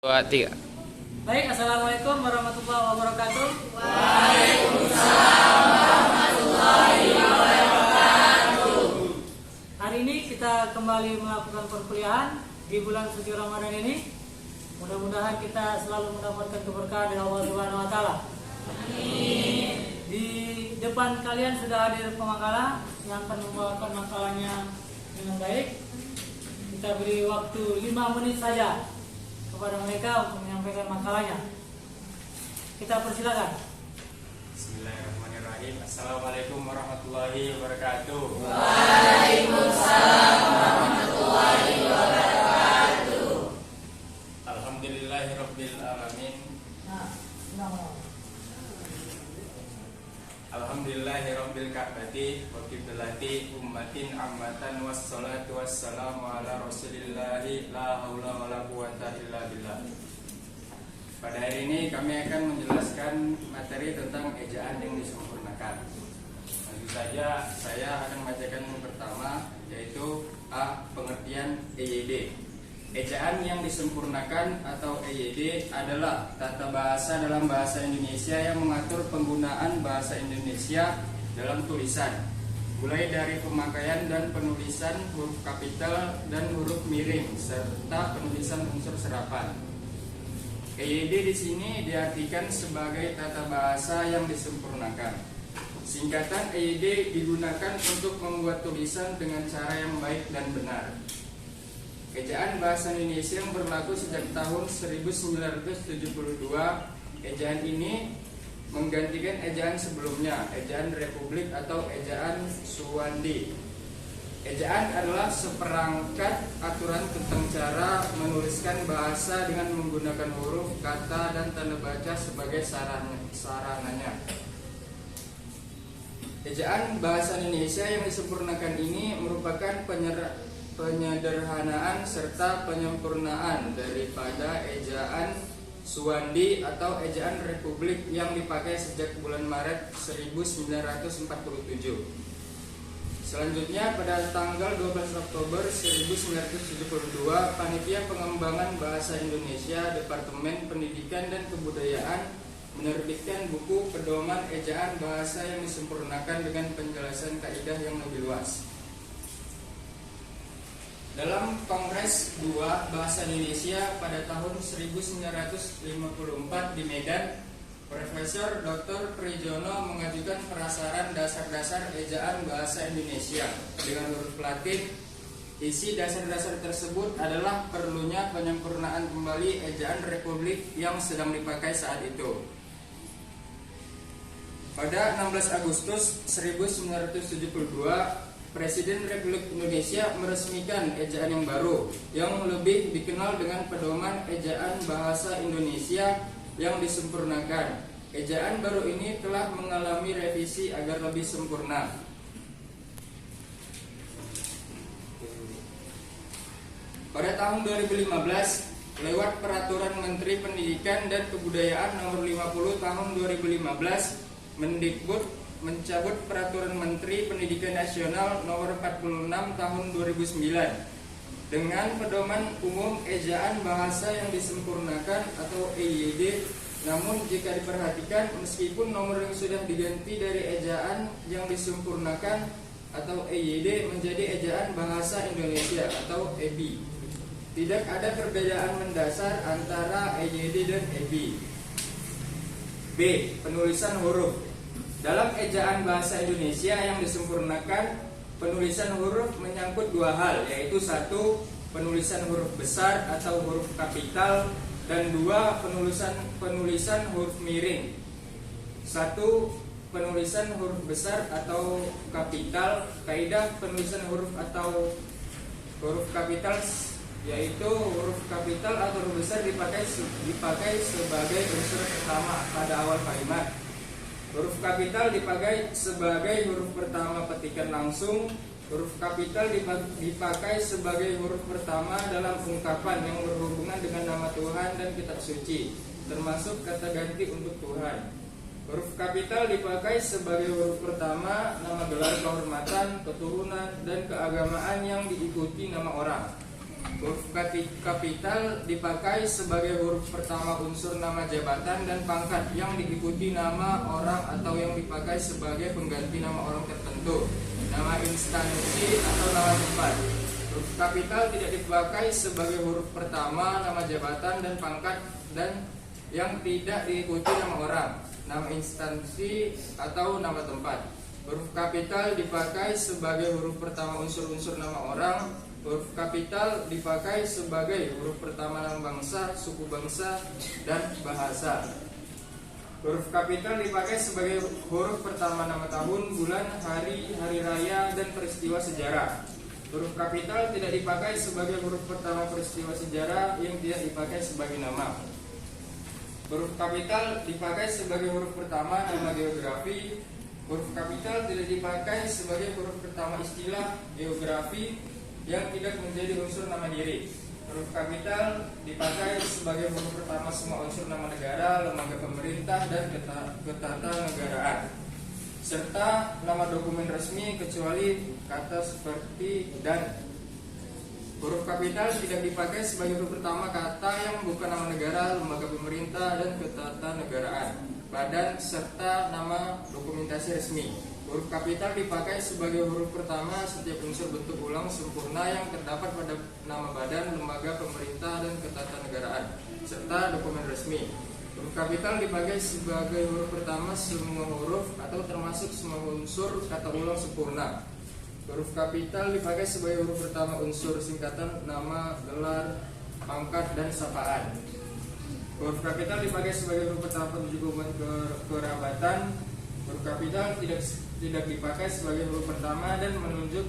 Dua, tiga. Baik, assalamualaikum warahmatullahi wabarakatuh. Waalaikumsalam warahmatullahi wabarakatuh. Hari ini kita kembali melakukan perkuliahan di bulan suci Ramadan ini. Mudah-mudahan kita selalu mendapatkan keberkahan dari Allah Subhanahu wa taala. Amin. Di depan kalian sudah hadir pemakalah yang akan membawakan makalahnya dengan baik. Kita beri waktu 5 menit saja kepada mereka untuk menyampaikan makalahnya. Kita persilakan. Bismillahirrahmanirrahim. Assalamualaikum warahmatullahi wabarakatuh. Waalaikumsalam warahmatullahi wabarakatuh. Alhamdulillahirabbil alamin. Alhamdulillahirabbil ka'bati wa qiblati ummatin ammatan wassalatu wassalamu ala rasulillahi la haula wala quwwata illa billah. Pada hari ini kami akan menjelaskan materi tentang ejaan yang disempurnakan. Tentu saja saya akan membacakan yang pertama, yaitu A. Pengertian EYD. Ejaan yang disempurnakan atau EYD adalah tata bahasa dalam bahasa Indonesia yang mengatur penggunaan bahasa Indonesia dalam tulisan, mulai dari pemakaian dan penulisan huruf kapital dan huruf miring serta penulisan unsur serapan. EYD di sini diartikan sebagai tata bahasa yang disempurnakan. Singkatan EYD digunakan untuk membuat tulisan dengan cara yang baik dan benar. Ejaan bahasa Indonesia yang berlaku sejak tahun 1972, ejaan ini menggantikan ejaan sebelumnya, ejaan Republik atau ejaan Suwandi. Ejaan adalah seperangkat aturan tentang cara menuliskan bahasa dengan menggunakan huruf, kata, dan tanda baca sebagai sarananya. Ejaan bahasa Indonesia yang disempurnakan ini merupakan penyederhanaan serta penyempurnaan daripada ejaan Suwandi atau ejaan Republik yang dipakai sejak bulan Maret 1947. Selanjutnya pada tanggal 12 Oktober 1972, Panitia Pengembangan Bahasa Indonesia Departemen Pendidikan dan Kebudayaan menerbitkan buku pedoman ejaan bahasa yang disempurnakan dengan penjelasan kaidah yang lebih luas. Dalam Kongres 2 Bahasa Indonesia pada tahun 1954 di Medan, Profesor Dr. Prijono mengajukan prasaran dasar-dasar ejaan bahasa Indonesia dengan huruf Latin. Isi dasar-dasar tersebut adalah perlunya penyempurnaan kembali ejaan Republik yang sedang dipakai saat itu. Pada 16 Agustus 1972, Presiden Republik Indonesia meresmikan ejaan yang baru yang lebih dikenal dengan pedoman ejaan bahasa Indonesia yang disempurnakan. Ejaan baru ini telah mengalami revisi agar lebih sempurna. Pada tahun 2015, lewat Peraturan Menteri Pendidikan dan Kebudayaan Nomor 50 Tahun 2015, Mendikbud mencabut Peraturan Menteri Pendidikan Nasional Nomor 46 Tahun 2009 dengan pedoman umum ejaan bahasa yang disempurnakan atau EYD. Namun jika diperhatikan, meskipun nomor yang sudah diganti dari ejaan yang disempurnakan atau EYD menjadi ejaan bahasa Indonesia atau EBI, tidak ada perbedaan mendasar antara EYD dan EBI. B. Penulisan huruf. Dalam ejaan bahasa Indonesia yang disempurnakan, penulisan huruf menyangkut dua hal, yaitu satu, penulisan huruf besar atau huruf kapital, dan dua, penulisan huruf miring. Satu, penulisan huruf besar atau kapital. Kaidah penulisan huruf atau huruf kapital yaitu huruf kapital atau huruf besar dipakai sebagai unsur pertama pada awal kalimat. Huruf kapital dipakai sebagai huruf pertama petikan langsung. Huruf kapital dipakai sebagai huruf pertama dalam ungkapan yang berhubungan dengan nama Tuhan dan kitab suci, termasuk kata ganti untuk Tuhan. Huruf kapital dipakai sebagai huruf pertama nama gelar kehormatan, keturunan, dan keagamaan yang diikuti nama orang. Huruf kapital dipakai sebagai huruf pertama unsur nama jabatan dan pangkat yang diikuti nama orang atau yang dipakai sebagai pengganti nama orang tertentu, nama instansi atau nama tempat. Huruf kapital tidak dipakai sebagai huruf pertama nama jabatan dan pangkat dan yang tidak diikuti nama orang, nama instansi atau nama tempat. Huruf kapital dipakai sebagai huruf pertama unsur-unsur nama orang. Huruf kapital dipakai sebagai huruf pertama nama bangsa, suku bangsa, dan bahasa. Huruf kapital dipakai sebagai huruf pertama nama tahun, bulan, hari, hari raya, dan peristiwa sejarah. Huruf kapital tidak dipakai sebagai huruf pertama peristiwa sejarah yang tidak dipakai sebagai nama. Huruf kapital dipakai sebagai huruf pertama nama geografi. Huruf kapital tidak dipakai sebagai huruf pertama istilah geografi yang tidak menjadi unsur nama diri. Huruf kapital dipakai sebagai huruf pertama semua unsur nama negara, lembaga pemerintah, dan ketatanegaraan, serta nama dokumen resmi kecuali kata seperti dan. Huruf kapital tidak dipakai sebagai huruf pertama kata yang bukan nama negara, lembaga pemerintah, dan ketatanegaraan, badan, serta nama dokumentasi resmi. Huruf kapital dipakai sebagai huruf pertama setiap unsur bentuk ulang sempurna yang terdapat pada nama badan, lembaga pemerintah, dan ketatanegaraan, serta dokumen resmi. Huruf kapital dipakai sebagai huruf pertama semua huruf atau termasuk semua unsur kata ulang sempurna. Huruf kapital dipakai sebagai huruf pertama unsur singkatan nama, gelar, pangkat, dan sapaan. Huruf kapital dipakai sebagai huruf pertama penunjuk hubungan kerabatan. Huruf kapital tidak dipakai sebagai huruf pertama dan menunjuk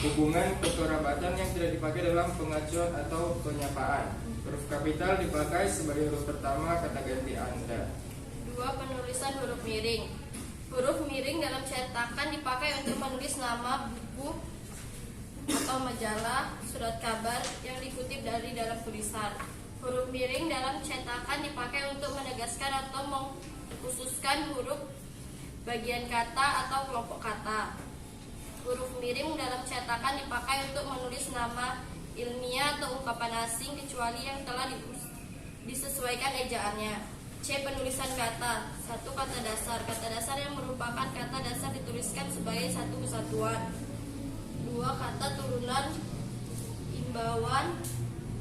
hubungan kekerabatan yang tidak dipakai dalam pengacuan atau penyapaan. Huruf kapital dipakai sebagai huruf pertama kata ganti Anda. 2. Penulisan huruf miring. Huruf miring dalam cetakan dipakai untuk menulis nama buku atau majalah, surat kabar yang dikutip dari dalam tulisan. Huruf miring dalam cetakan dipakai untuk menegaskan atau mengkhususkan huruf, bagian kata, atau kelompok kata. Huruf miring dalam cetakan dipakai untuk menulis nama ilmiah atau ungkapan asing kecuali yang telah disesuaikan ejaannya. C. Penulisan kata. 1. Kata dasar. Kata dasar yang merupakan kata dasar dituliskan sebagai satu kesatuan. 2. Kata turunan, imbauan,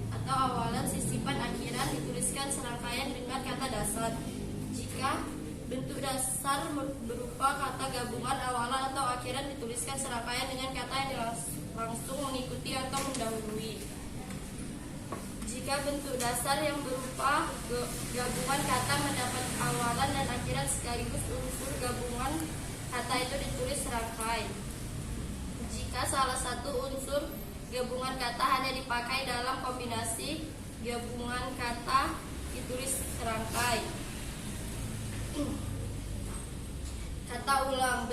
atau awalan, sisipan, akhiran dituliskan serangkaian dengan kata dasar. Jika bentuk dasar berupa kata gabungan, awalan, atau akhiran dituliskan serangkaian dengan kata yang langsung mengikuti atau mendahului. Jika bentuk dasar yang berupa gabungan kata mendapat awalan dan akhiran sekaligus unsur gabungan kata itu ditulis serangkai. Jika salah satu unsur gabungan kata hanya dipakai dalam kombinasi gabungan kata ditulis serangkai. Kata ulang.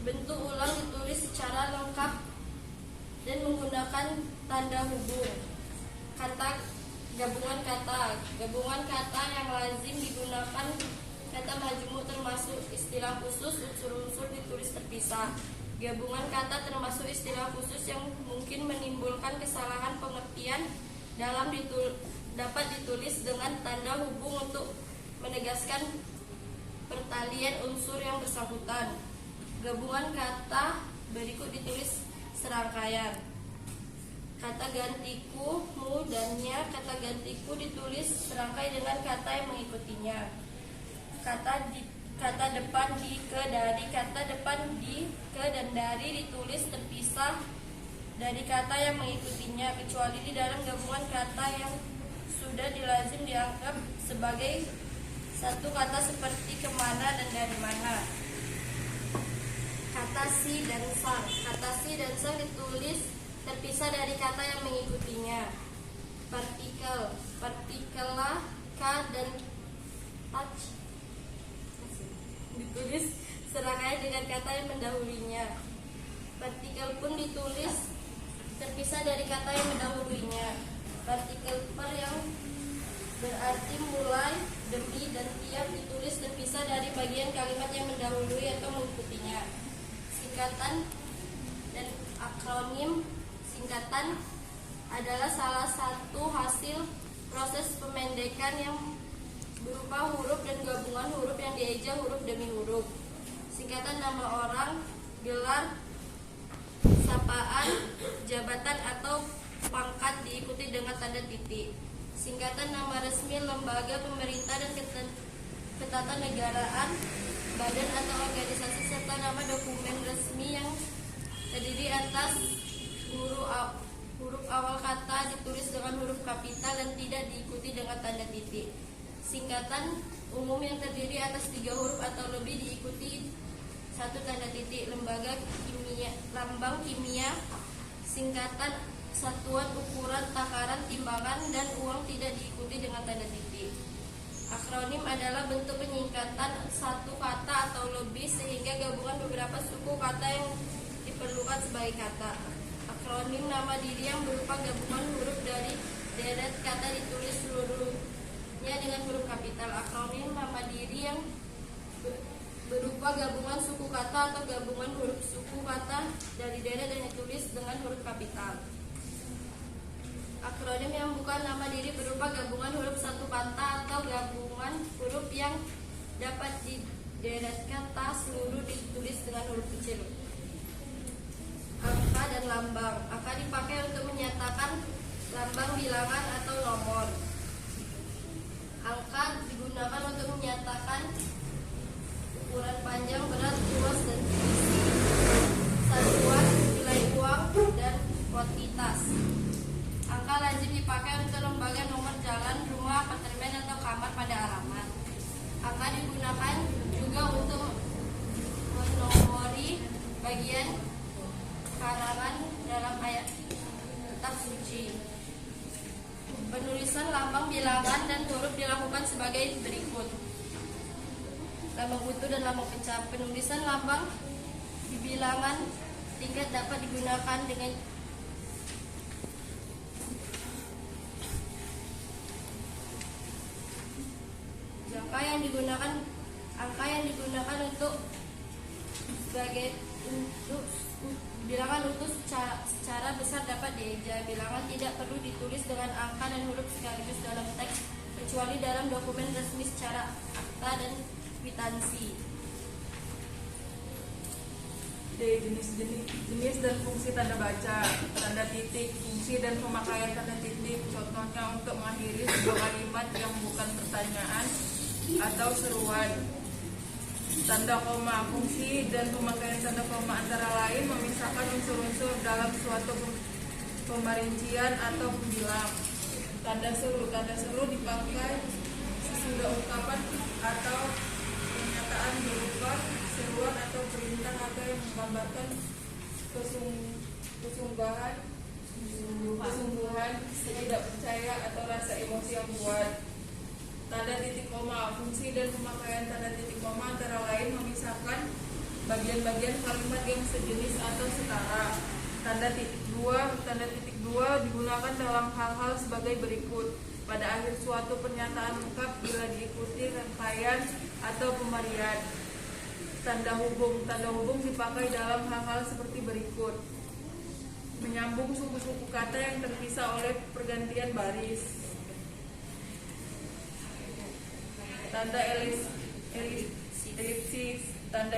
Bentuk ulang ditulis secara lengkap dan menggunakan tanda hubung. Kata gabungan kata yang lazim digunakan kata majmuk termasuk istilah khusus. Unsur-unsur ditulis terpisah. Gabungan kata termasuk istilah khusus yang mungkin menimbulkan kesalahan pengertian dapat ditulis dengan tanda hubung untuk menegaskan pertalian unsur yang bersangkutan. Gabungan kata berikut ditulis serangkaian. Kata gantiku, mu, dan nya. Kata gantiku ditulis serangkai dengan kata yang mengikutinya. Kata depan di, ke, dari. Kata depan di, ke, dan dari ditulis terpisah dari kata yang mengikutinya, kecuali di dalam gabungan kata yang sudah dilazim dianggap sebagai satu kata seperti kemana dan dari mana. Kata si dan sang. Kata si dan sang ditulis terpisah dari kata yang mengikutinya. Partikelah ka dan touch ditulis serangkaian dengan kata yang mendahulinya. Partikel pun ditulis terpisah dari kata yang mendahulunya. Partikel per yang berarti mulai, demi, dan tiap ditulis terpisah dari bagian kalimat yang mendahului atau mengikutinya. Singkatan dan akronim. Singkatan adalah salah satu hasil proses pemendekan yang berupa huruf dan gabungan huruf yang dieja huruf demi huruf. Singkatan nama orang, gelar, sapaan, jabatan atau pangkat diikuti dengan tanda titik. Singkatan nama resmi lembaga pemerintah dan ketatanegaraan, badan atau organisasi, serta nama dokumen resmi yang terdiri atas huruf awal kata ditulis dengan huruf kapital dan tidak diikuti dengan tanda titik. Singkatan umum yang terdiri atas 3 huruf atau lebih diikuti 1 tanda titik. Lembaga kimia, lambang kimia, singkatan satuan ukuran, takaran, timbangan, dan uang tidak diikuti dengan tanda titik. Akronim adalah bentuk penyingkatan satu kata atau lebih sehingga gabungan beberapa suku kata yang diperlukan sebagai kata. Akronim nama diri yang berupa gabungan huruf dari deret kata ditulis seluruhnya dengan huruf kapital. Akronim nama diri yang berupa gabungan suku kata atau gabungan huruf suku kata dari deret dan ditulis dengan huruf kapital. Akronim yang bukan nama diri berupa gabungan huruf satu kata atau gabungan huruf yang dapat dideret kata seluruh ditulis dengan huruf kecil. Angka dan lambang. Angka dipakai untuk menyatakan lambang, bilangan, atau nomor. Angka digunakan untuk menyatakan ukuran panjang, berat, luas, dan isi, satuan, nilai uang, dan kuantitas. Angka lazim dipakai untuk lembaga, nomor jalan, rumah, apartemen, atau kamar pada alamat. Angka digunakan juga untuk menomori bagian karangan dalam ayat kitab suci. Penulisan lambang, bilangan, dan huruf dilakukan sebagai berikut. Lambang utuh dan lambang pecah. Penulisan lambang di bilangan tingkat dapat digunakan dengan angka yang digunakan untuk sebagai bilangan utuh secara besar dapat dieja. Bilangan tidak perlu ditulis dengan angka dan huruf sekaligus dalam teks kecuali dalam dokumen resmi secara akta dan kwitansi. D. Jenis dan fungsi tanda baca. Tanda titik, fungsi dan pemakaian tanda titik. Contohnya untuk mengakhiri sebuah kalimat yang bukan pertanyaan atau seruan. Tanda koma, fungsi dan pemakaian tanda koma antara lain memisahkan unsur-unsur dalam suatu pemerincian atau pembilang. Tanda seru dipakai sesudah ungkapan atau pernyataan berupa seruan atau perintah atau yang menggambarkan kesungguhan, tidak percaya atau rasa emosi yang kuat. Tanda titik koma, fungsi dan pemakaian tanda titik koma antara lain memisahkan bagian-bagian kalimat yang sejenis atau setara. Tanda titik dua digunakan dalam hal-hal sebagai berikut. Pada akhir suatu pernyataan lengkap bila diikuti rangkaian atau pemarian. Tanda hubung dipakai dalam hal-hal seperti berikut. Menyambung suku-suku kata yang terpisah oleh pergantian baris. Tanda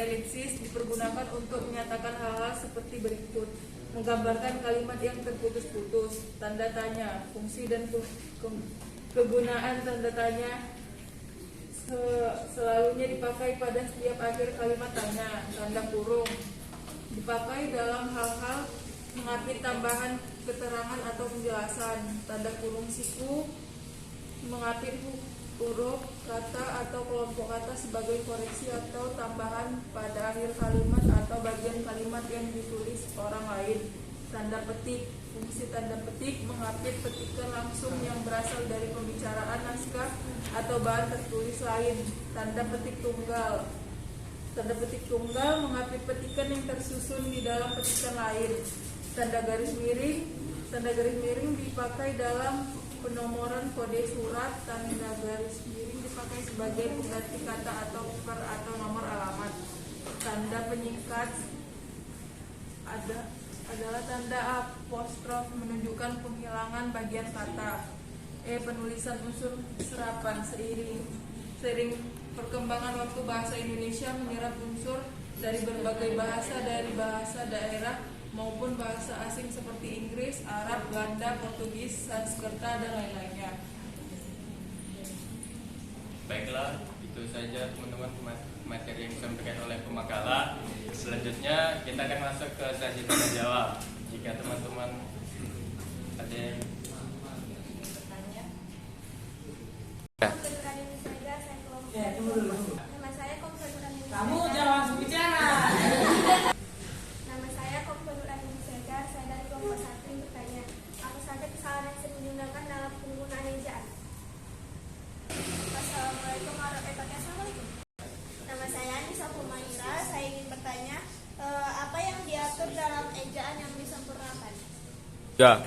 elipsis dipergunakan untuk menyatakan hal-hal seperti berikut. Menggambarkan kalimat yang terputus-putus. Tanda tanya, fungsi dan kegunaan tanda tanya selalunya dipakai pada setiap akhir kalimat tanya. Tanda kurung dipakai dalam hal-hal mengapit tambahan keterangan atau penjelasan. Tanda kurung siku mengapit huruf, kata, atau kelompok kata sebagai koreksi atau tambahan pada akhir kalimat atau bagian kalimat yang ditulis orang lain. Tanda petik, fungsi tanda petik mengapit petikan langsung yang berasal dari pembicaraan naskah atau bahan tertulis lain. Tanda petik tunggal mengapit petikan yang tersusun di dalam petikan lain. Tanda garis miring dipakai dalam penomoran kode surat. Tanda garis miring dipakai sebagai pengganti kata atau per atau nomor alamat. Tanda penyingkat adalah tanda apostrof menunjukkan penghilangan bagian kata. Penulisan unsur serapan seiring perkembangan waktu bahasa Indonesia menyerap unsur dari berbagai bahasa dari bahasa daerah maupun bahasa asing seperti Inggris, Arab, Belanda, Portugis, Sanskerta, dan lain-lainnya. Baiklah, itu saja teman-teman materi yang disampaikan oleh pemakala. Selanjutnya kita akan masuk ke sesi tanya jawab. Jika teman-teman ada yang Bertanya. Ya, tunggu dulu. Nama saya Komfenur Anin Kamu Segar. jangan langsung bicara. Nama saya Komfenur Anin Segar. Saya dari kelompok 1 yang bertanya, apa saja kesalahan yang sering digunakan dalam penggunaan ejaan? Assalamualaikum warahmatullahi wabarakatuh. Nama saya Anissa Humaira. Saya ingin bertanya, apa yang diatur dalam ejaan yang disempurnakan? Ya.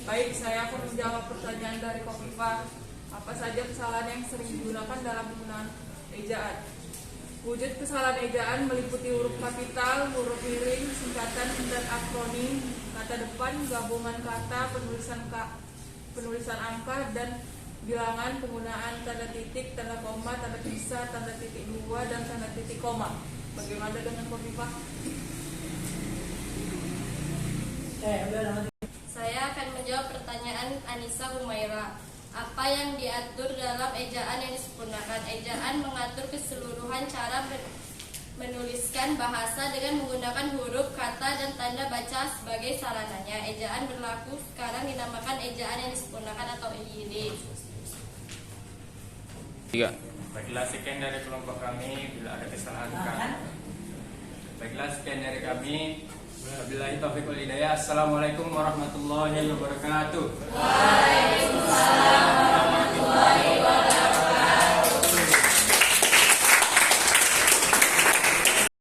Baik, saya akan menjawab pertanyaan dari Kofifa. Apa saja kesalahan yang sering digunakan dalam penggunaan ejaan? Wujud kesalahan ejaan meliputi huruf kapital, huruf miring, singkatan dan akronim, kata depan, gabungan kata, penulisan angka dan bilangan, penggunaan tanda titik, tanda koma, tanda pisah, tanda titik dua, dan tanda titik koma. Bagaimana dengan Kofifa? Saya akan menjawab pertanyaan Anissa Humaira. Apa yang diatur dalam ejaan yang disempurnakan? Ejaan mengatur keseluruhan cara menuliskan bahasa dengan menggunakan huruf, kata, dan tanda baca sebagai sarananya. Ejaan berlaku sekarang dinamakan ejaan yang disempurnakan atau EYD. 3. Baiklah, sekian dari kelompok kami. Bila ada kesalahan kami. Baiklah, sekian dari kami. Wabillahi taufiq wal hidayah. Assalamualaikum warahmatullahi wabarakatuh. Waalaikumsalam.